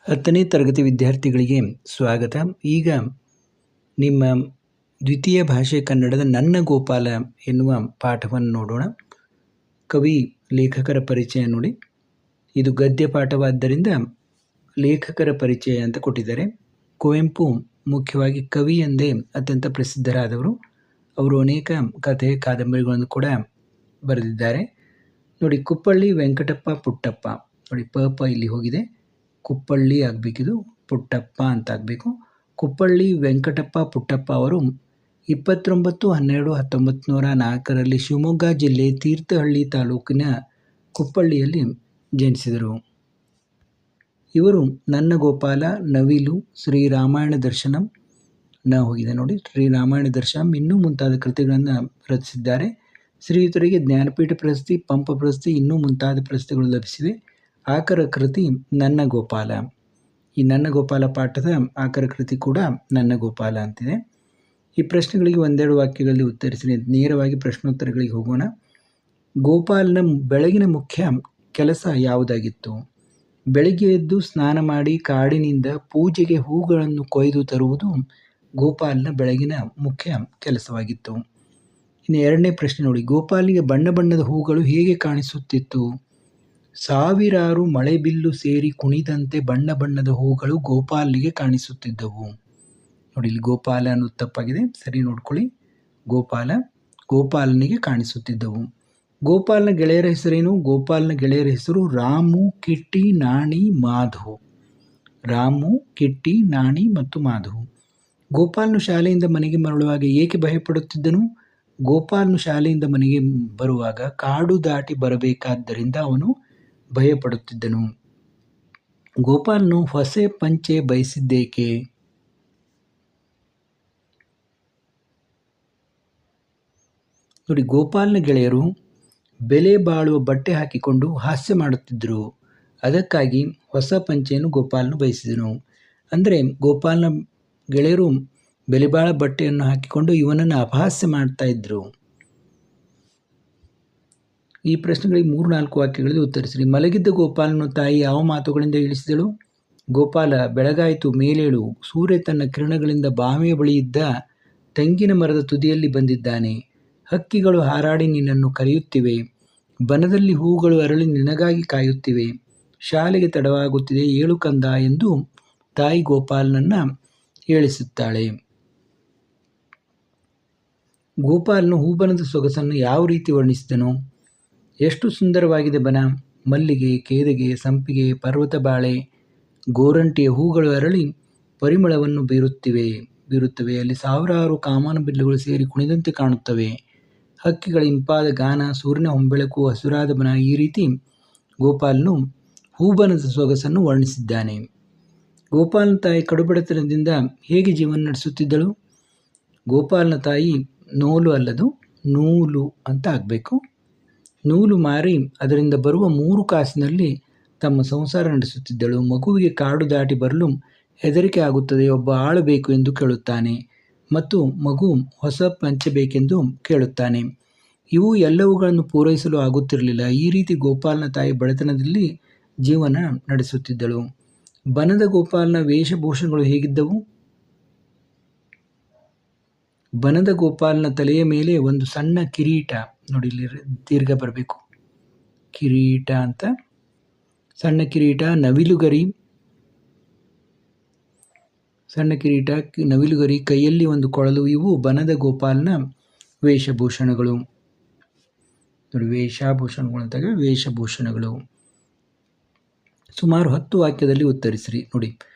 10ನೇ ತರಗತಿ ವಿದ್ಯಾರ್ಥಿಗಳಿಗೆ ಸ್ವಾಗತ. ಈಗ ನಿಮ್ಮ ದ್ವಿತೀಯ ಭಾಷೆ ಕನ್ನಡದ ನನ್ನ ಗೋಪಾಲ ಎನ್ನುವ ಪಾಠವನ್ನು ನೋಡೋಣ. ಕವಿ ಲೇಖಕರ ಪರಿಚಯ ನೋಡಿ. ಇದು ಗದ್ಯ ಪಾಠವಾದ್ದರಿಂದ ಲೇಖಕರ ಪರಿಚಯ ಅಂತ ಕೊಟ್ಟಿದ್ದಾರೆ. ಕುವೆಂಪು ಮುಖ್ಯವಾಗಿ ಕವಿ ಎಂದೇ ಅತ್ಯಂತ ಪ್ರಸಿದ್ಧರಾದವರು. ಅವರು ಅನೇಕ ಕಥೆ ಕಾದಂಬರಿಗಳನ್ನು ಕೂಡ ಬರೆದಿದ್ದಾರೆ. ನೋಡಿ, ಕುಪ್ಪಳ್ಳಿ ವೆಂಕಟಪ್ಪ ಪುಟ್ಟಪ್ಪ. ನೋಡಿ, ಪ ಇಲ್ಲಿ ಹೋಗಿದೆ, ಕುಪ್ಪಳ್ಳಿ ಆಗಬೇಕಿದು, ಪುಟ್ಟಪ್ಪ ಅಂತ ಆಗಬೇಕು. ಕುಪ್ಪಳ್ಳಿ ವೆಂಕಟಪ್ಪ ಪುಟ್ಟಪ್ಪ ಅವರು 29/12/1904 ಶಿವಮೊಗ್ಗ ಜಿಲ್ಲೆ ತೀರ್ಥಹಳ್ಳಿ ತಾಲೂಕಿನ ಕುಪ್ಪಳ್ಳಿಯಲ್ಲಿ ಜನಿಸಿದರು. ಇವರು ನನ್ನ ಗೋಪಾಲ, ನವಿಲು, ಶ್ರೀರಾಮಾಯಣ ದರ್ಶನಂ ಹೋಗಿದೆ ನೋಡಿ, ಶ್ರೀರಾಮಾಯಣ ದರ್ಶನಂ ಇನ್ನೂ ಮುಂತಾದ ಕೃತಿಗಳನ್ನು ರಚಿಸಿದ್ದಾರೆ. ಶ್ರೀಯುತರಿಗೆ ಜ್ಞಾನಪೀಠ ಪ್ರಶಸ್ತಿ, ಪಂಪ ಪ್ರಶಸ್ತಿ ಇನ್ನೂ ಮುಂತಾದ ಪ್ರಶಸ್ತಿಗಳು ಲಭಿಸಿವೆ. ಆಕರ ಕೃತಿ ನನ್ನ ಗೋಪಾಲ. ಈ ನನ್ನ ಗೋಪಾಲ ಪಾಠದ ಆಕರ ಕೃತಿ ಕೂಡ ನನ್ನ ಗೋಪಾಲ ಅಂತಿದೆ. ಈ ಪ್ರಶ್ನೆಗಳಿಗೆ ಒಂದೆರಡು ವಾಕ್ಯಗಳಲ್ಲಿ ಉತ್ತರಿಸಿ. ನೇರವಾಗಿ ಪ್ರಶ್ನೋತ್ತರಗಳಿಗೆ ಹೋಗೋಣ. ಗೋಪಾಲನ ಬೆಳಗಿನ ಮುಖ್ಯ ಕೆಲಸ ಯಾವುದಾಗಿತ್ತು? ಬೆಳಿಗ್ಗೆ ಎದ್ದು ಸ್ನಾನ ಮಾಡಿ ಕಾಡಿನಿಂದ ಪೂಜೆಗೆ ಹೂಗಳನ್ನು ಕೊಯ್ದು ತರುವುದು ಗೋಪಾಲನ ಬೆಳಗಿನ ಮುಖ್ಯ ಕೆಲಸವಾಗಿತ್ತು. ಇನ್ನು ಎರಡನೇ ಪ್ರಶ್ನೆ ನೋಡಿ, ಗೋಪಾಲನಿಗೆ ಬಣ್ಣ ಬಣ್ಣದ ಹೂಗಳು ಹೇಗೆ ಕಾಣಿಸುತ್ತಿತ್ತು? ಸಾವಿರಾರು ಮಳೆಬಿಲ್ಲು ಸೇರಿ ಕುಣಿದಂತೆ ಬಣ್ಣ ಬಣ್ಣದ ಹೂಗಳು ಗೋಪಾಲನಿಗೆ ಕಾಣಿಸುತ್ತಿದ್ದವು. ನೋಡಿ, ಇಲ್ಲಿ ಗೋಪಾಲ ಅನ್ನೋದು ತಪ್ಪಾಗಿದೆ, ಸರಿ ನೋಡ್ಕೊಳ್ಳಿ. ಗೋಪಾಲನಿಗೆ ಕಾಣಿಸುತ್ತಿದ್ದವು. ಗೋಪಾಲನ ಗೆಳೆಯರ ಹೆಸರೇನು? ಗೋಪಾಲನ ಗೆಳೆಯರ ಹೆಸರು ರಾಮು, ಕಿಟ್ಟಿ, ನಾಣಿ, ಮಾಧು. ರಾಮು, ಕಿಟ್ಟಿ, ನಾಣಿ ಮತ್ತು ಮಾಧು. ಗೋಪಾಲನು ಶಾಲೆಯಿಂದ ಮನೆಗೆ ಮರಳುವಾಗ ಏಕೆ ಭಯಪಡುತ್ತಿದ್ದನು? ಗೋಪಾಲನು ಶಾಲೆಯಿಂದ ಮನೆಗೆ ಬರುವಾಗ ಕಾಡು ದಾಟಿ ಬರಬೇಕಾದ್ದರಿಂದ ಅವನು ಭಯಪಡುತ್ತಿದ್ದನು. ಗೋಪಾಲನು ಹೊಸ ಪಂಚೆ ಬಯಸಿದ್ದೇಕೆ? ನೋಡಿ, ಗೋಪಾಲನ ಗೆಳೆಯರು ಬೆಲೆ ಬಾಳುವ ಬಟ್ಟೆ ಹಾಕಿಕೊಂಡು ಹಾಸ್ಯ ಮಾಡುತ್ತಿದ್ದರು. ಅದಕ್ಕಾಗಿ ಹೊಸ ಪಂಚೆಯನ್ನು ಗೋಪಾಲನು ಬಯಸಿದನು. ಅಂದರೆ ಗೋಪಾಲನ ಗೆಳೆಯರು ಬೆಲೆಬಾಳ ಬಟ್ಟೆಯನ್ನು ಹಾಕಿಕೊಂಡು ಇವನನ್ನು ಅಪಹಾಸ್ಯ ಮಾಡ್ತಾ ಇದ್ರು. ಈ ಪ್ರಶ್ನೆಗಳಿಗೆ 3-4 ವಾಕ್ಯಗಳಲ್ಲಿ ಉತ್ತರಿಸಿರಿ. ಮಲಗಿದ್ದ ಗೋಪಾಲನ ತಾಯಿ ಯಾವ ಮಾತುಗಳಿಂದ ಇಳಿಸಿದಳು? ಗೋಪಾಲ, ಬೆಳಗಾಯಿತು, ಮೇಲೇಳು. ಸೂರ್ಯ ತನ್ನ ಕಿರಣಗಳಿಂದ ಬಾವಿಯ ಬಳಿ ಇದ್ದ ತೆಂಗಿನ ಮರದ ತುದಿಯಲ್ಲಿ ಬಂದಿದ್ದಾನೆ. ಹಕ್ಕಿಗಳು ಹಾರಾಡಿ ನಿನ್ನನ್ನು ಕರೆಯುತ್ತಿವೆ. ಬನದಲ್ಲಿ ಹೂಗಳು ಅರಳಿ ನಿನಗಾಗಿ ಕಾಯುತ್ತಿವೆ. ಶಾಲೆಗೆ ತಡವಾಗುತ್ತಿದೆ, ಏಳು ಕಂದ ಎಂದು ತಾಯಿ ಗೋಪಾಲನನ್ನ ಹೇಳಿಸುತ್ತಾಳೆ. ಗೋಪಾಲನು ಹೂಬನದ ಸೊಗಸನ್ನು ಯಾವ ರೀತಿ ವರ್ಣಿಸಿದನು? ಎಷ್ಟು ಸುಂದರವಾಗಿದೆ ಬನ! ಮಲ್ಲಿಗೆ, ಕೇದಿಗೆ, ಸಂಪಿಗೆ, ಪರ್ವತ ಬಾಳೆ, ಗೋರಂಟಿಯ ಹೂಗಳು ಅರಳಿ ಪರಿಮಳವನ್ನು ಬೀರುತ್ತವೆ. ಅಲ್ಲಿ ಸಾವಿರಾರು ಕಾಮನ ಬಿಲ್ಲುಗಳು ಸೇರಿ ಕುಣಿದಂತೆ ಕಾಣುತ್ತವೆ. ಹಕ್ಕಿಗಳ ಇಂಪಾದ ಗಾನ, ಸೂರ್ಯನ ಹೊಂಬೆಳಕು, ಹಸುರಾದ ಬನ, ಈ ರೀತಿ ಗೋಪಾಲನು ಹೂಬನದ ಸೊಗಸನ್ನು ವರ್ಣಿಸಿದ್ದಾನೆ. ಗೋಪಾಲನ ತಾಯಿ ಕಡುಬಡತನದಿಂದ ಹೇಗೆ ಜೀವನ ನಡೆಸುತ್ತಿದ್ದಳು? ಗೋಪಾಲನ ತಾಯಿ ನೋಲು ಅಲ್ಲದು ನೂಲು ಅಂತ ಆಗಬೇಕು. ನೂಲು ಮಾರಿ ಅದರಿಂದ ಬರುವ 3 ಕಾಸಿನಲ್ಲಿ ತಮ್ಮ ಸಂಸಾರ ನಡೆಸುತ್ತಿದ್ದಳು. ಮಗುವಿಗೆ ಕಾಡು ದಾಟಿ ಬರಲು ಹೆದರಿಕೆ ಆಗುತ್ತದೆ, ಒಬ್ಬ ಆಳು ಬೇಕು ಎಂದು ಕೇಳುತ್ತಾನೆ ಮತ್ತು ಮಗು ಹೊಸ ಪಂಚೆ ಬೇಕೆಂದು ಕೇಳುತ್ತಾನೆ. ಇವು ಎಲ್ಲವುಗಳನ್ನು ಪೂರೈಸಲು ಆಗುತ್ತಿರಲಿಲ್ಲ. ಈ ರೀತಿ ಗೋಪಾಲನ ತಾಯಿ ಬಡತನದಲ್ಲಿ ಜೀವನ ನಡೆಸುತ್ತಿದ್ದಳು. ಬನದ ಗೋಪಾಲನ ವೇಷಭೂಷಣಗಳು ಹೇಗಿದ್ದವು? ಬನದ ಗೋಪಾಲನ ತಲೆಯ ಮೇಲೆ ಒಂದು ಸಣ್ಣ ಕಿರೀಟ, ನೋಡಿ ಇಲ್ಲಿ ದೀರ್ಘ ಬರಬೇಕು, ಕಿರೀಟ ಅಂತ, ಸಣ್ಣ ಕಿರೀಟ, ನವಿಲುಗರಿ, ಕೈಯಲ್ಲಿ ಒಂದು ಕೊಳಲು, ಇವು ಬನದ ಗೋಪಾಲನ ವೇಷಭೂಷಣಗಳು. ನೋಡಿ, ವೇಷಭೂಷಣಗಳು. ಸುಮಾರು 10 ವಾಕ್ಯದಲ್ಲಿ ಉತ್ತರಿಸಿರಿ. ನೋಡಿ,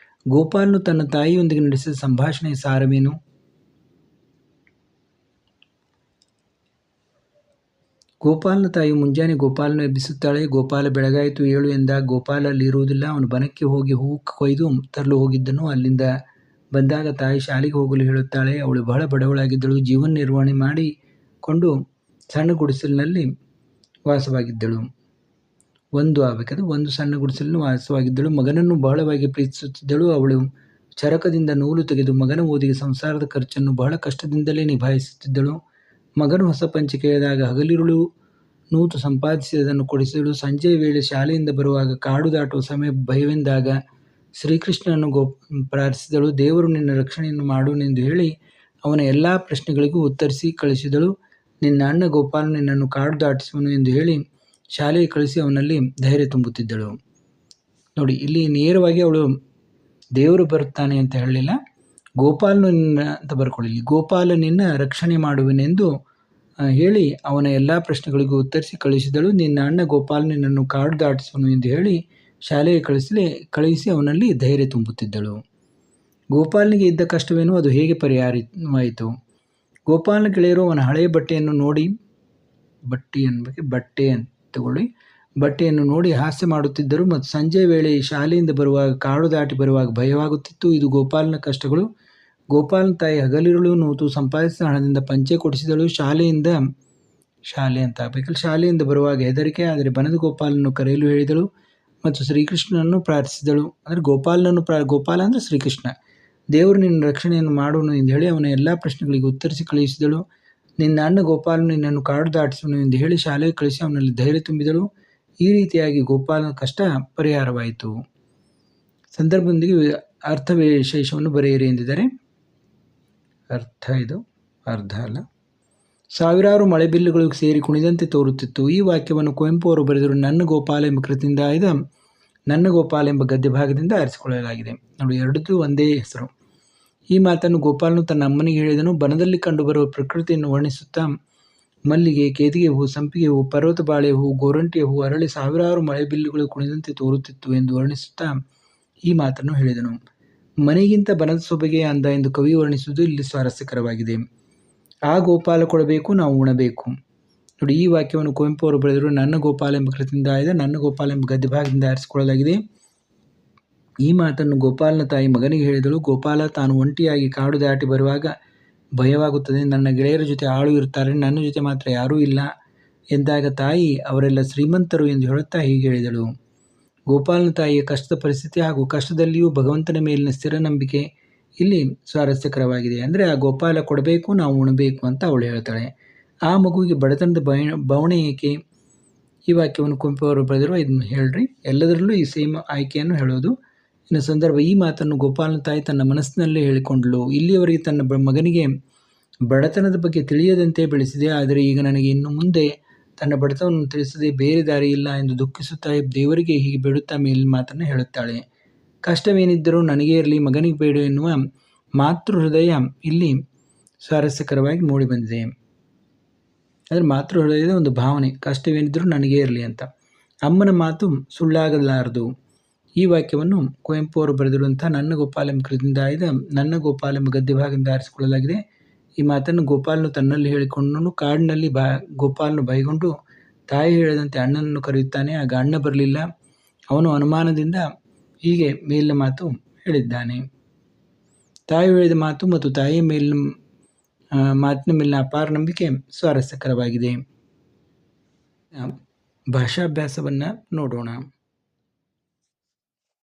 ಗೋಪಾಲನು ತನ್ನ ತಾಯಿಯೊಂದಿಗೆ ನಡೆಸಿದ ಸಂಭಾಷಣೆಯ ಸಾರವೇನು? ಗೋಪಾಲನ ತಾಯಿ ಮುಂಜಾನೆ ಗೋಪಾಲನ ಎಬ್ಬಿಸುತ್ತಾಳೆ. ಗೋಪಾಲ, ಬೆಳಗಾಯಿತು, ಏಳು ಎಂದಾಗ ಗೋಪಾಲ ಅಲ್ಲಿ ಇರುವುದಿಲ್ಲ. ಅವನು ಬನಕ್ಕೆ ಹೋಗಿ ಹೂ ಕೊಯ್ದು ತರಲು ಹೋಗಿದ್ದನು. ಅಲ್ಲಿಂದ ಬಂದಾಗ ತಾಯಿ ಶಾಲೆಗೆ ಹೋಗಲು ಹೇಳುತ್ತಾಳೆ. ಅವಳು ಬಹಳ ಬಡವಳಾಗಿದ್ದಳು. ಜೀವನ ನಿರ್ವಹಣೆ ಮಾಡಿಕೊಂಡು ಸಣ್ಣ ಗುಡಿಸಲಿನಲ್ಲಿ ವಾಸವಾಗಿದ್ದಳು. ಒಂದು ಸಣ್ಣ ಗುಡಿಸಲಿನಲ್ಲಿ ವಾಸವಾಗಿದ್ದಳು. ಮಗನನ್ನು ಬಹಳವಾಗಿ ಪ್ರೀತಿಸುತ್ತಿದ್ದಳು. ಅವಳು ಚರಕದಿಂದ ನೂಲು ತೆಗೆದು ಮಗನ ಓದಿಗೆ ಸಂಸಾರದ ಖರ್ಚನ್ನು ಬಹಳ ಕಷ್ಟದಿಂದಲೇ ನಿಭಾಯಿಸುತ್ತಿದ್ದಳು. ಮಗನು ಹೊಸ ಪಂಚೆ ಕೇಳಿದಾಗ ಹಗಲಿರುಳು ನೂತು ಸಂಪಾದಿಸಿ ಅದನ್ನು ಕೊಡಿಸಿದಳು. ಸಂಜೆಯ ವೇಳೆ ಶಾಲೆಯಿಂದ ಬರುವಾಗ ಕಾಡು ದಾಟುವ ಸಮಯ ಭಯವೆಂದಾಗ ಶ್ರೀಕೃಷ್ಣನನ್ನು ಪ್ರಾರ್ಥಿಸಿದಳು. ದೇವರು ನಿನ್ನ ರಕ್ಷಣೆಯನ್ನು ಮಾಡುವನೆಂದು ಹೇಳಿ ಅವನ ಎಲ್ಲ ಪ್ರಶ್ನೆಗಳಿಗೂ ಉತ್ತರಿಸಿ ಕಳಿಸಿದಳು. ನಿನ್ನ ಅಣ್ಣ ಗೋಪಾಲನು ನಿನ್ನನ್ನು ಕಾಡು ದಾಟಿಸುವನು ಎಂದು ಹೇಳಿ ಶಾಲೆಗೆ ಕಳಿಸಿ ಅವನಲ್ಲಿ ಧೈರ್ಯ ತುಂಬುತ್ತಿದ್ದಳು. ನೋಡಿ, ಇಲ್ಲಿ ನೇರವಾಗಿ ಅವಳು ದೇವರು ಬರುತ್ತಾನೆ ಅಂತ ಹೇಳಲಿಲ್ಲ, ಗೋಪಾಲನು ನಿನ್ನ ಅಂತ ಬರ್ಕೊಳ್ಳಿ. ಗೋಪಾಲ ನಿನ್ನ ರಕ್ಷಣೆ ಮಾಡುವನೆಂದು ಹೇಳಿ ಅವನ ಎಲ್ಲ ಪ್ರಶ್ನೆಗಳಿಗೂ ಉತ್ತರಿಸಿ ಕಳಿಸಿದಳು. ನಿನ್ನ ಅಣ್ಣ ಗೋಪಾಲ ನಿನ್ನನ್ನು ಕಾಡು ದಾಟಿಸುವನು ಎಂದು ಹೇಳಿ ಶಾಲೆಗೆ ಕಳಿಸಿ ಅವನಲ್ಲಿ ಧೈರ್ಯ ತುಂಬುತ್ತಿದ್ದಳು. ಗೋಪಾಲನಿಗೆ ಇದ್ದ ಕಷ್ಟವೇನು, ಅದು ಹೇಗೆ ಪರಿಹಾರವಾಯಿತು? ಗೋಪಾಲನ ಗೆಳೆಯರು ಅವನ ಹಳೆಯ ಬಟ್ಟೆಯನ್ನು ನೋಡಿ ಬಟ್ಟೆಯನ್ನು ನೋಡಿ ಹಾಸ್ಯ ಮಾಡುತ್ತಿದ್ದರು ಮತ್ತು ಸಂಜೆ ವೇಳೆ ಶಾಲೆಯಿಂದ ಬರುವಾಗ ಕಾಡು ದಾಟಿ ಬರುವಾಗ ಭಯವಾಗುತ್ತಿತ್ತು. ಇದು ಗೋಪಾಲನ ಕಷ್ಟಗಳು. ಗೋಪಾಲನ ತಾಯಿ ಹಗಲಿರುಳು ನೂತು ಸಂಪಾದಿಸಿದ ಹಣದಿಂದ ಪಂಚೆ ಕೊಡಿಸಿದಳು. ಶಾಲೆಯಿಂದ ಬರುವಾಗ ಹೆದರಿಕೆ, ಆದರೆ ಬನದ ಗೋಪಾಲನನ್ನು ಕರೆಯಲು ಹೇಳಿದಳು ಮತ್ತು ಶ್ರೀಕೃಷ್ಣನನ್ನು ಪ್ರಾರ್ಥಿಸಿದಳು. ಅಂದರೆ ಗೋಪಾಲ ಅಂದರೆ ಶ್ರೀಕೃಷ್ಣ. ದೇವರು ನಿನ್ನ ರಕ್ಷಣೆಯನ್ನು ಮಾಡುವನು ಎಂದು ಹೇಳಿ ಅವನ ಎಲ್ಲ ಪ್ರಶ್ನೆಗಳಿಗೆ ಉತ್ತರಿಸಿ ಕಳುಹಿಸಿದಳು. ನಿನ್ನ ಅಣ್ಣ ಗೋಪಾಲನು ನಿನ್ನನ್ನು ಕಾಡು ದಾಟಿಸುವನು ಎಂದು ಹೇಳಿ ಶಾಲೆಗೆ ಕಳಿಸಿ ಅವನಲ್ಲಿ ಧೈರ್ಯ ತುಂಬಿದಳು. ಈ ರೀತಿಯಾಗಿ ಗೋಪಾಲನ ಕಷ್ಟ ಪರಿಹಾರವಾಯಿತು. ಸಂದರ್ಭದೊಂದಿಗೆ ಅರ್ಥ ವಿಶೇಷವನ್ನು ಬರೆಯಿರಿ ಎಂದಿದ್ದಾರೆ. ಅರ್ಧ ಅಲ್ಲ. ಸಾವಿರಾರು ಮಳೆಬಿಲ್ಲುಗಳು ಸೇರಿ ಕುಣಿದಂತೆ ತೋರುತ್ತಿತ್ತು. ಈ ವಾಕ್ಯವನ್ನು ಕುವೆಂಪು ಅವರು ಬರೆದರು. ನನ್ನ ಗೋಪಾಲ ಎಂಬ ಕೃತಿಯಿಂದ ಆಯ್ದ ನನ್ನ ಗೋಪಾಲ ಎಂಬ ಗದ್ಯ ಭಾಗದಿಂದ ಆರಿಸಿಕೊಳ್ಳಲಾಗಿದೆ. ನೋಡಿ, ಎರಡೂ ಒಂದೇ ಹೆಸರು. ಈ ಮಾತನ್ನು ಗೋಪಾಲನು ತನ್ನ ಅಮ್ಮನಿಗೆ ಹೇಳಿದನು. ಬನದಲ್ಲಿ ಕಂಡುಬರುವ ಪ್ರಕೃತಿಯನ್ನು ವರ್ಣಿಸುತ್ತಾ ಮಲ್ಲಿಗೆ, ಕೇದಿಗೆ ಹೂ, ಸಂಪಿಗೆ ಹೂ, ಪರ್ವತ ಬಾಳೆ ಹೂ, ಗೋರಂಟಿಯ ಹೂ ಅರಳಿ ಸಾವಿರಾರು ಮಳೆಬಿಲ್ಲುಗಳು ಕುಣಿದಂತೆ ತೋರುತ್ತಿತ್ತು ಎಂದು ವರ್ಣಿಸುತ್ತಾ ಈ ಮಾತನ್ನು ಹೇಳಿದನು. ಮನೆಗಿಂತ ಬನದ ಸೊಬಗೆ ಅಂದ ಎಂದು ಕವಿ ವರ್ಣಿಸುವುದು ಇಲ್ಲಿ ಸ್ವಾರಸ್ಯಕರವಾಗಿದೆ. ಆ ಗೋಪಾಲ ಕೊಡಬೇಕು, ನಾವು ಉಣಬೇಕು. ನೋಡಿ, ಈ ವಾಕ್ಯವನ್ನು ಕುವೆಂಪು ಅವರು ಬರೆದರು. ನನ್ನ ಗೋಪಾಲ ಎಂಬ ಕೃತಿಯಿಂದ ಆಯ್ದ ನನ್ನ ಗೋಪಾಲ ಎಂಬ ಗದ್ಯ ಭಾಗದಿಂದ ಆರಿಸಿಕೊಳ್ಳಲಾಗಿದೆ. ಈ ಮಾತನ್ನು ಗೋಪಾಲನ ತಾಯಿ ಮಗನಿಗೆ ಹೇಳಿದಳು. ಗೋಪಾಲ ತಾನು ಒಂಟಿಯಾಗಿ ಕಾಡು ದಾಟಿ ಬರುವಾಗ ಭಯವಾಗುತ್ತದೆ. ನನ್ನ ಗೆಳೆಯರ ಜೊತೆ ಆಳು ಇರುತ್ತಾರೆ, ನನ್ನ ಜೊತೆ ಮಾತ್ರ ಯಾರೂ ಇಲ್ಲ ಎಂದಾಗ ತಾಯಿ ಅವರೆಲ್ಲ ಶ್ರೀಮಂತರು ಎಂದು ಹೇಳುತ್ತಾ ಹೀಗೆ ಹೇಳಿದಳು. ಗೋಪಾಲನ ತಾಯಿಯ ಕಷ್ಟದ ಪರಿಸ್ಥಿತಿ ಹಾಗೂ ಕಷ್ಟದಲ್ಲಿಯೂ ಭಗವಂತನ ಮೇಲಿನ ಸ್ಥಿರ ನಂಬಿಕೆ ಇಲ್ಲಿ ಸ್ವಾರಸ್ಯಕರವಾಗಿದೆ. ಅಂದರೆ ಆ ಗೋಪಾಲ ಕೊಡಬೇಕು, ನಾವು ಉಣಬೇಕು ಅಂತ ಅವಳು ಹೇಳ್ತಾಳೆ. ಆ ಮಗುವಿಗೆ ಬಡತನದ ಬವಣೆ ಏಕೆ? ಈ ವಾಕ್ಯವನ್ನು ಕುವೆಂಪು ಅವರು ಬರೆದಿರುವ ಇದನ್ನು ಹೇಳ್ರಿ. ಎಲ್ಲದರಲ್ಲೂ ಈ ಸೇಮ್ ಆಯ್ಕೆಯನ್ನು ಹೇಳೋದು. ಇನ್ನು ಸಂದರ್ಭ, ಈ ಮಾತನ್ನು ಗೋಪಾಲನ ತಾಯಿ ತನ್ನ ಮನಸ್ಸಿನಲ್ಲೇ ಹೇಳಿಕೊಂಡಳು. ಇಲ್ಲಿಯವರೆಗೆ ತನ್ನ ಮಗನಿಗೆ ಬಡತನದ ಬಗ್ಗೆ ತಿಳಿಯದಂತೆ ಬೆಳೆಸಿದೆ, ಆದರೆ ಈಗ ನನಗೆ ಇನ್ನು ಮುಂದೆ ತನ್ನ ಬಡತನವನ್ನು ತಿಳಿಸದೆ ಬೇರೆ ದಾರಿ ಇಲ್ಲ ಎಂದು ದುಃಖಿಸುತ್ತಾ ದೇವರಿಗೆ ಹೀಗೆ ಬೇಡುತ್ತಾ ಮೇಲಿನ ಮಾತನ್ನು ಹೇಳುತ್ತಾಳೆ. ಕಷ್ಟವೇನಿದ್ದರೂ ನನಗೇ ಇರಲಿ, ಮಗನಿಗೆ ಬೇಡ ಎನ್ನುವ ಮಾತೃ ಹೃದಯ ಇಲ್ಲಿ ಸ್ವಾರಸ್ಯಕರವಾಗಿ ಮೂಡಿಬಂದಿದೆ. ಅಂದರೆ ಮಾತೃ ಹೃದಯದ ಒಂದು ಭಾವನೆ, ಕಷ್ಟವೇನಿದ್ದರೂ ನನಗೇ ಇರಲಿ ಅಂತ. ಅಮ್ಮನ ಮಾತು ಸುಳ್ಳಾಗಲಾರದು. ಈ ವಾಕ್ಯವನ್ನು ಕುವೆಂಪು ಅವರು ಬರೆದಿರುವಂಥ ನನ್ನ ಗೋಪಾಲ ಎಂಬ ಕೃತಿಯಿಂದ ಆಯ್ದ ನನ್ನ ಗೋಪಾಲ ಎಂಬ ಗದ್ಯ ಭಾಗದಿಂದ ಆರಿಸಿಕೊಳ್ಳಲಾಗಿದೆ. ಈ ಮಾತನ್ನು ಗೋಪಾಲನು ತನ್ನಲ್ಲಿ ಹೇಳಿಕೊಂಡನು. ಕಾಡಿನಲ್ಲಿ ಗೋಪಾಲನು ಭಯಗೊಂಡು ತಾಯಿ ಹೇಳಿದಂತೆ ಅಣ್ಣನನ್ನು ಕರೆಯುತ್ತಾನೆ. ಆಗ ಅಣ್ಣ ಬರಲಿಲ್ಲ. ಅವನು ಅನುಮಾನದಿಂದ ಹೀಗೆ ಮೇಲಿನ ಮಾತು ಹೇಳಿದ್ದಾನೆ. ತಾಯಿ ಹೇಳಿದ ಮಾತು ಮತ್ತು ತಾಯಿಯ ಮಾತಿನ ಮೇಲಿನ ಅಪಾರ ನಂಬಿಕೆ ಸ್ವಾರಸ್ಯಕರವಾಗಿದೆ. ಭಾಷಾಭ್ಯಾಸವನ್ನು ನೋಡೋಣ.